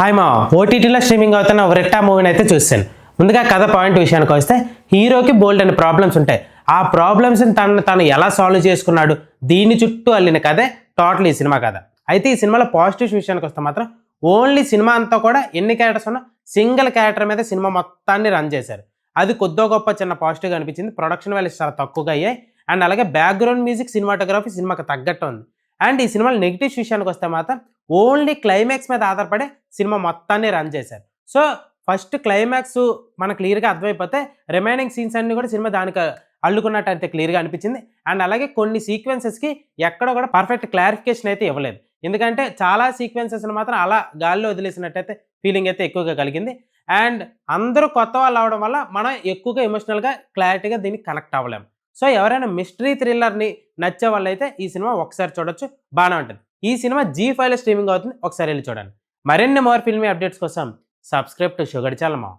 Hi మా ఓటీటీలో streaming అవుతున్న రెక్టా మూవీని అయితే చూస్తాను. ముందుగా కథ పాయింట్ విషయానికి వస్తే హీరోకి బోల్డ్ అనే ప్రాబ్లమ్స్ ఉంటాయి. ఆ ప్రాబ్లమ్స్ని తను ఎలా సాల్వ్ చేసుకున్నాడు, దీని చుట్టూ అల్లిన కథే టోటల్ ఈ సినిమా కథ. అయితే ఈ సినిమాలో పాజిటివ్స్ విషయానికి వస్తే మాత్రం ఓన్లీ సినిమా అంతా కూడా ఎన్ని క్యారెక్టర్స్ ఉన్నా సింగిల్ క్యారెక్టర్ మీద సినిమా మొత్తాన్ని రన్ చేశారు. అది కొద్దో గొప్ప చిన్న పాజిటివ్గా అనిపించింది. ప్రొడక్షన్ వాల్యూస్ చాలా తక్కువగా అయ్యాయి. అండ్ అలాగే బ్యాక్గ్రౌండ్ మ్యూజిక్, సినిమాటోగ్రఫీ సినిమాకి తగ్గట్టు ఉంది. అండ్ ఈ సినిమాలో నెగిటివ్స్ విషయానికి వస్తే మాత్రం ఓన్లీ క్లైమాక్స్ మీద ఆధారపడే సినిమా మొత్తాన్ని రన్ చేశారు. సో ఫస్ట్ క్లైమాక్స్ మనకు క్లియర్గా అర్థమైపోతే రిమైనింగ్ సీన్స్ అన్ని కూడా సినిమా దానికి అల్లుకున్నట్టు అయితే క్లియర్గా అనిపించింది. అండ్ అలాగే కొన్ని సీక్వెన్సెస్కి ఎక్కడ కూడా పర్ఫెక్ట్ క్లారిఫికేషన్ అయితే ఇవ్వలేదు. ఎందుకంటే చాలా సీక్వెన్సెస్ని మాత్రం అలా గాల్లో వదిలేసినట్టయితే ఫీలింగ్ అయితే ఎక్కువగా కలిగింది. అండ్ అందరూ కొత్త వాళ్ళు అవడం వల్ల మనం ఎక్కువగా ఎమోషనల్గా క్లారిటీగా దీనికి కనెక్ట్ అవ్వలేము. సో ఎవరైనా మిస్టరీ థ్రిల్లర్ని నచ్చే వాళ్ళైతే ఈ సినిమా ఒకసారి చూడొచ్చు, బాగానే ఉంటుంది. ఈ సినిమా G5లో స్ట్రీమింగ్ అవుతుంది, ఒకసారి వెళ్ళి చూడండి. మరిన్ని మోర్ ఫిల్మీ అప్డేట్స్ కోసం సబ్స్క్రైబ్ టు షుగర్ ఛానల్ మా.